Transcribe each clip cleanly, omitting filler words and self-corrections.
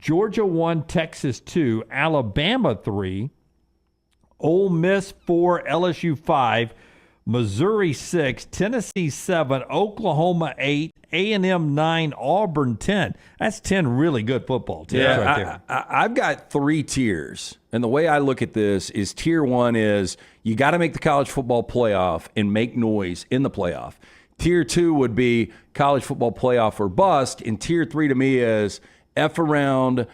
Georgia 1, Texas 2, Alabama 3, Ole Miss 4, LSU 5, Missouri 6, Tennessee 7, Oklahoma 8, A&M 9, Auburn 10. That's 10 really good football teams right there. I've got 3 tiers. And the way I look at this is tier 1 is you got to make the college football playoff and make noise in the playoff. Tier 2 would be college football playoff or bust. And tier 3 to me is F around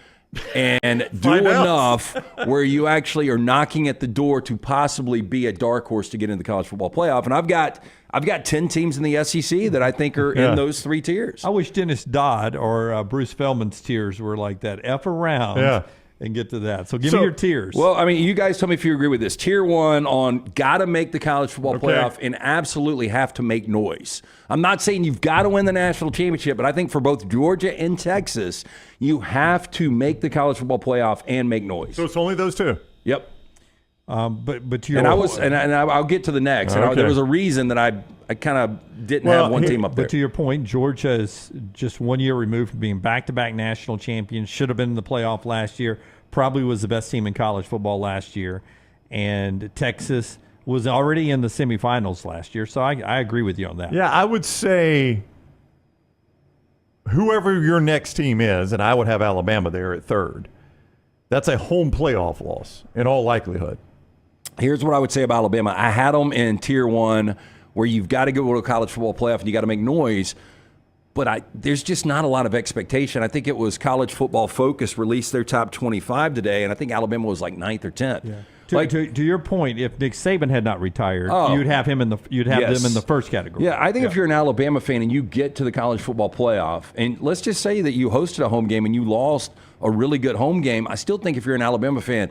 and do enough where you actually are knocking at the door to possibly be a dark horse to get into the college football playoff. And I've got 10 teams in the SEC that I think are in those 3 tiers. I wish Dennis Dodd or Bruce Feldman's tiers were like that. F around and get to that. So give me your tiers. Well, I mean, you guys tell me if you agree with this. Tier 1 on got to make the college football playoff and absolutely have to make noise. I'm not saying you've got to win the national championship, but I think for both Georgia and Texas, you have to make the college football playoff and make noise. So it's only those 2? Yep. But to your I'll get to the next. And there was a reason that I kind of didn't have one team up there. But to your point, Georgia is just 1 year removed from being back-to-back national champions. Should have been in the playoff last year. Probably was the best team in college football last year. And Texas was already in the semifinals last year. So I agree with you on that. Yeah, I would say whoever your next team is, and I would have Alabama there at 3rd, that's a home playoff loss in all likelihood. Here's what I would say about Alabama. I had them in tier 1 where you've got to go to a college football playoff and you got to make noise. But there's just not a lot of expectation. I think it was College Football Focus released their top 25 today, and I think Alabama was like 9th or 10th. Yeah. To your point, if Nick Saban had not retired, you'd have him them in the first category. Yeah, I think if you're an Alabama fan and you get to the college football playoff, and let's just say that you hosted a home game and you lost a really good home game, I still think if you're an Alabama fan,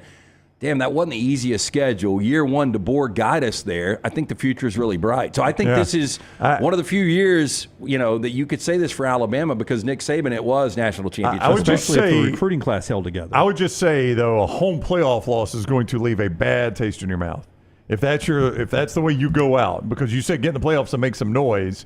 damn, that wasn't the easiest schedule. Year 1, DeBoer got us there. I think the future is really bright. So I think this is one of the few years, that you could say this for Alabama because Nick Saban, it was national championship. Especially if the recruiting class held together. I would just say, though, a home playoff loss is going to leave a bad taste in your mouth. If that's the way you go out, because you said get in the playoffs and make some noise.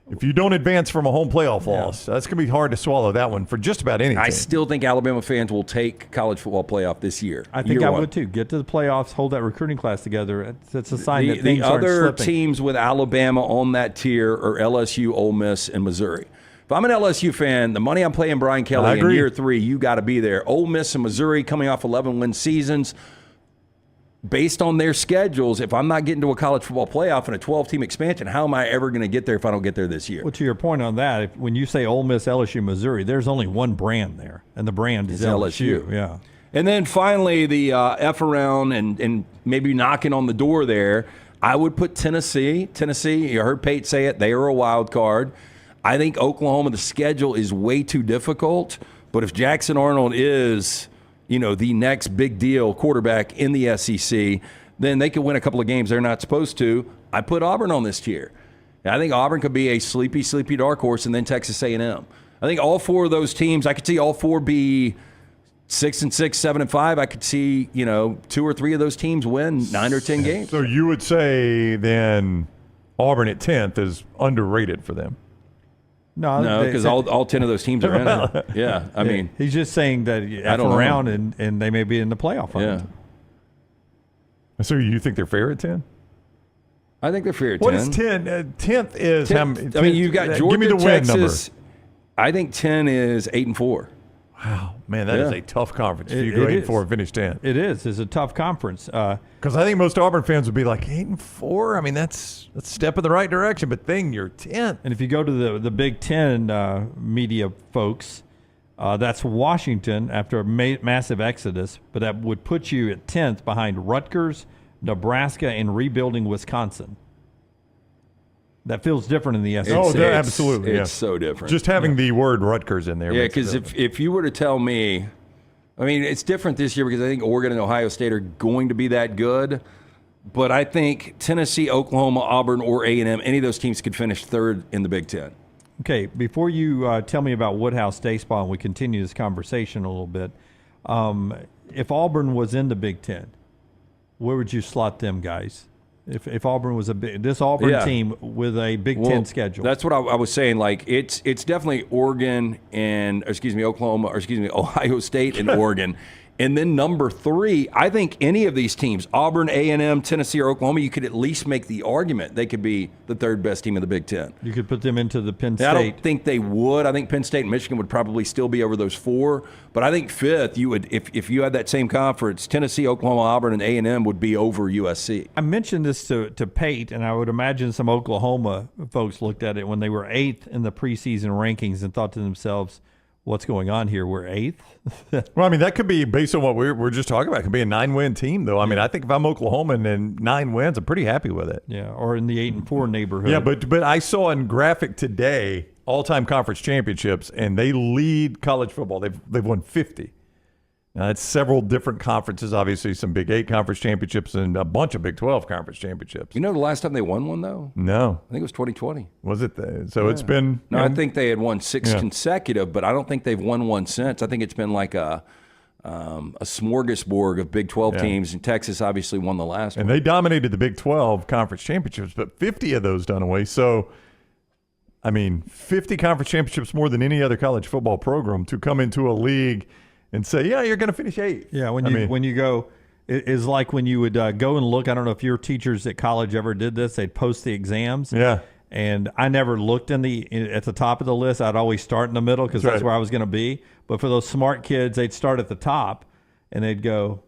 If you don't advance from a home playoff loss, that's going to be hard to swallow that one for just about any team. I still think Alabama fans will take college football playoff this year. I think I would too. Get to the playoffs, hold that recruiting class together. That's a sign that things aren't slipping. The other slipping. teams with Alabama on that tier are LSU, Ole Miss, and Missouri. If I'm an LSU fan, the money I'm playing Brian Kelly in year 3, you got to be there. Ole Miss and Missouri coming off 11-win seasons. Based on their schedules, if I'm not getting to a college football playoff and a 12-team expansion, how am I ever going to get there if I don't get there this year? Well, to your point on that, when you say Ole Miss, LSU, Missouri, there's only one brand there, and the brand is LSU. Yeah. And then finally, the F around and maybe knocking on the door there, I would put Tennessee. Tennessee, you heard Pate say it, they are a wild card. I think Oklahoma, the schedule is way too difficult, but if Jackson Arnold is the next big deal quarterback in the SEC, then they could win a couple of games they're not supposed to. I put Auburn on this tier. I think Auburn could be a sleepy dark horse, and then Texas A&M. I think all 4 of those teams, I could see all 4 be 6-6, 7-5. I could see 2 or 3 of those teams win 9 or 10 games. So you would say then Auburn at 10th is underrated for them. No, because all 10 of those teams are in it. Yeah, I mean. He's just saying that F around and they may be in the playoff. Yeah. So you think they're fair at 10? I think they're fair at 10. What is 10? 10th is 10th, I mean, you've got Georgia, give me the Texas. win number. I think 10 is 8-4. Wow, man, that is a tough conference. If you go 8-4 and finish 10. It is. It's a tough conference. Because I think most Auburn fans would be like 8-4. I mean, that's a step in the right direction. But then you're 10th. And if you go to the Big Ten media folks, that's Washington after a massive exodus. But that would put you at 10th behind Rutgers, Nebraska, and rebuilding Wisconsin. That feels different in the SEC. Absolutely. It's so different. Just having the word Rutgers in there. Yeah, because if you were to tell me, I mean, it's different this year because I think Oregon and Ohio State are going to be that good. But I think Tennessee, Oklahoma, Auburn, or A&M, any of those teams could finish 3rd in the Big Ten. Okay, before you tell me about Woodhouse Baseball and we continue this conversation a little bit, if Auburn was in the Big Ten, where would you slot them guys? If Auburn was this Auburn team with a Big Ten schedule. That's what I was saying. Like it's definitely Oregon and Ohio State and Oregon. And then number 3, I think any of these teams, Auburn, A&M, Tennessee, or Oklahoma, you could at least make the argument they could be the 3rd best team in the Big Ten. You could put them into the Penn State. I don't think they would. I think Penn State and Michigan would probably still be over those 4. But I think 5th, you would if you had that same conference, Tennessee, Oklahoma, Auburn, and A&M would be over USC. I mentioned this to Pate, and I would imagine some Oklahoma folks looked at it when they were 8th in the preseason rankings and thought to themselves, what's going on here? We're 8th? Well, I mean, that could be based on what we're just talking about. It could be a 9-win team, though. I mean, I think if I'm Oklahoma and 9 wins, I'm pretty happy with it. Yeah, or in the 8-4 neighborhood. Yeah, but I saw in graphic today all-time conference championships, and they lead college football. They've won 50. Now, that's several different conferences, obviously some Big 8 conference championships and a bunch of Big 12 conference championships. You know the last time they won one, though? No. I think it was 2020. Was it? So it's been... No, I think they had won 6 consecutive, but I don't think they've won one since. I think it's been like a smorgasbord of Big 12 teams, and Texas obviously won the last one. And they dominated the Big 12 conference championships, but 50 of those done away. So, I mean, 50 conference championships more than any other college football program to come into a league and say, yeah, you're going to finish 8th. Yeah, when you go, it is like when you would go and look. I don't know if your teachers at college ever did this. They'd post the exams. Yeah. And I never looked at the top of the list. I'd always start in the middle because that's where I was going to be. But for those smart kids, they'd start at the top and they'd go.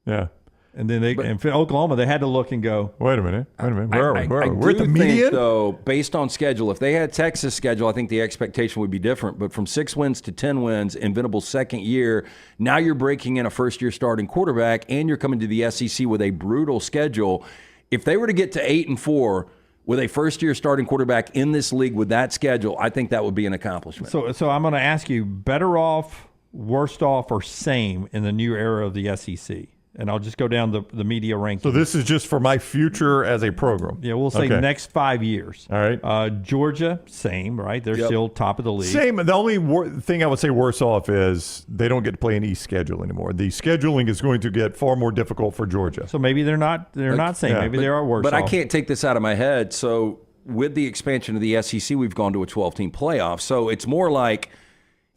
Yeah. And then and for Oklahoma, they had to look and go, wait a minute. Where are we? We're at the think, median? though, based on schedule, if they had Texas' schedule, I think the expectation would be different. But from 6 wins to 10 wins in Venable's second year, now you're breaking in a first-year starting quarterback, and you're coming to the SEC with a brutal schedule. If they were to get to 8-4 with a first-year starting quarterback in this league with that schedule, I think that would be an accomplishment. So I'm going to ask you, better off, worst off, or same in the new era of the SEC? And I'll just go down the media rankings. So this is just for my future as a program. Yeah, we'll say next 5 years. All right. Georgia, same, right? They're still top of the league. Same. The only thing I would say worse off is they don't get to play an East schedule anymore. The scheduling is going to get far more difficult for Georgia. So maybe they're not same. Yeah. Maybe they are worse But off. I can't take this out of my head. So with the expansion of the SEC, we've gone to a 12-team playoff. So it's more like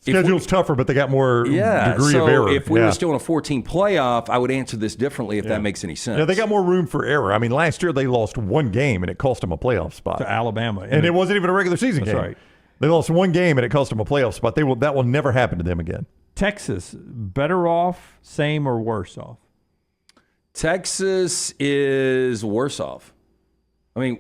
schedule's tougher, but they got more degree of error. If we were still in a 14 playoff, I would answer this differently if that makes any sense. Yeah, they got more room for error. I mean, last year they lost one game and it cost them a playoff spot to Alabama, and it wasn't even a regular season game. That's right. They lost one game and it cost them a playoff spot. That will never happen to them again. Texas, better off, same, or worse off? Texas is worse off. I mean,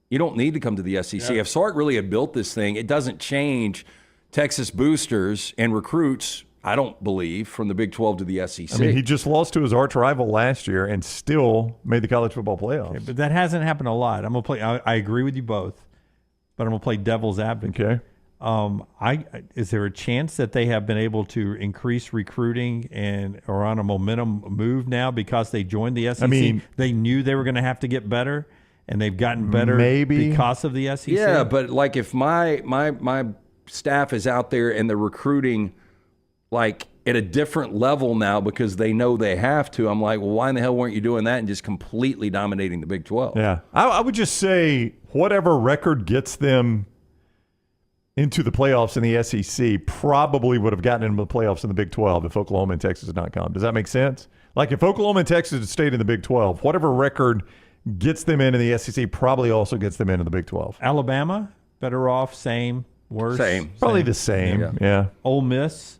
you don't need to come to the SEC. If Sark really had built this thing, it doesn't change Texas boosters and recruits, I don't believe, from the Big 12 to the SEC. I mean, he just lost to his arch rival last year and still made the college football playoffs. Okay, but that hasn't happened a lot. I'm gonna play. I agree with you both, but I'm gonna play devil's advocate. Okay. Is there a chance that they have been able to increase recruiting and are on a momentum move now because they joined the SEC? I mean, they knew they were going to have to get better, and they've gotten better because of the SEC. Yeah, but like if my staff is out there and they're recruiting like at a different level now because they know they have to, I'm like, well, why in the hell weren't you doing that and just completely dominating the Big 12? Yeah. I would just say whatever record gets them into the playoffs in the SEC probably would have gotten into the playoffs in the Big 12 if Oklahoma and Texas had not come. Does that make sense? Like if Oklahoma and Texas had stayed in the Big 12, whatever record gets them into the SEC probably also gets them into the Big 12. Alabama, better off, same, worse? Same. Probably the same. Yeah. Ole Miss?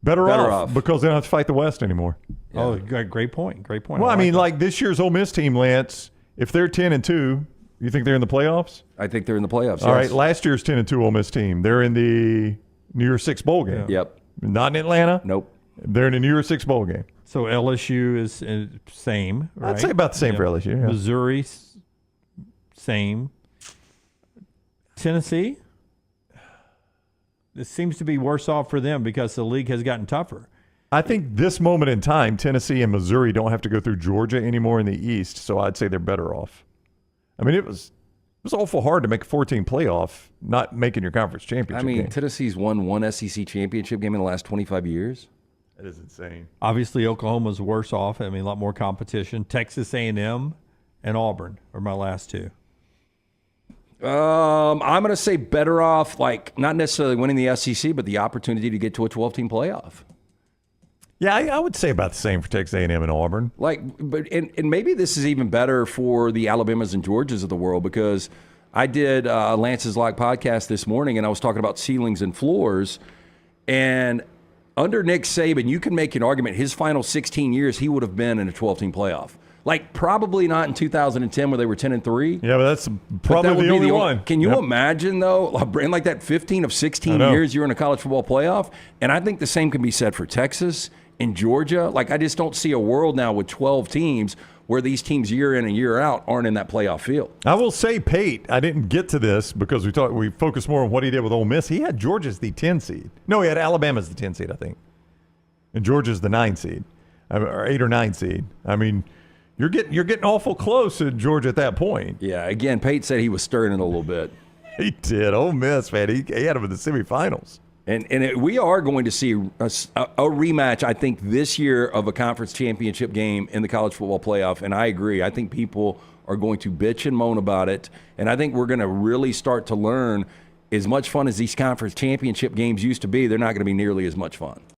Better off because they don't have to fight the West anymore. Yeah. Oh, great point. Great point. Well, I mean, like this year's Ole Miss team, Lance, if they're 10-2, you think they're in the playoffs? I think they're in the playoffs. All right, last year's 10-2 Ole Miss team, they're in the New Year's Six bowl game. Yeah. Yep. Not in Atlanta. Nope. They're in the New Year's Six bowl game. So LSU is same, right? I'd say about the same for LSU. Yeah. Missouri, same. Tennessee, it seems to be worse off for them because the league has gotten tougher. I think this moment in time, Tennessee and Missouri don't have to go through Georgia anymore in the East, so I'd say they're better off. I mean, it was awful hard to make a 14 playoff, not making your conference championship game. Tennessee's won one SEC championship game in the last 25 years. That is insane. Obviously, Oklahoma's worse off. I mean, a lot more competition. Texas A&M and Auburn are my last two. I'm going to say better off, like not necessarily winning the SEC, but the opportunity to get to a 12-team playoff. Yeah, I would say about the same for Texas A&M and Auburn. And maybe this is even better for the Alabamas and Georgias of the world, because I did Lance's Lock podcast this morning, and I was talking about ceilings and floors. And under Nick Saban, you can make an argument his final 16 years, he would have been in a 12-team playoff. Like, probably not in 2010 where they were 10-3. Yeah, but that's probably the only one. Can you imagine, though, a brand like that, 15 of 16 years you're in a college football playoff? And I think the same can be said for Texas and Georgia. Like, I just don't see a world now with 12 teams where these teams year in and year out aren't in that playoff field. I will say, Pate, I didn't get to this because we focused more on what he did with Ole Miss. He had Georgia's the 10 seed. No, he had Alabama's the 10 seed, I think. And Georgia's the 9 seed, or 8 or 9 seed. I mean, you're getting awful close to Georgia at that point. Yeah, again, Pate said he was stirring it a little bit. He did. Ole Miss, man, he had him in the semifinals. We are going to see a rematch, I think, this year of a conference championship game in the college football playoff. And I agree. I think people are going to bitch and moan about it. And I think we're going to really start to learn, as much fun as these conference championship games used to be, they're not going to be nearly as much fun.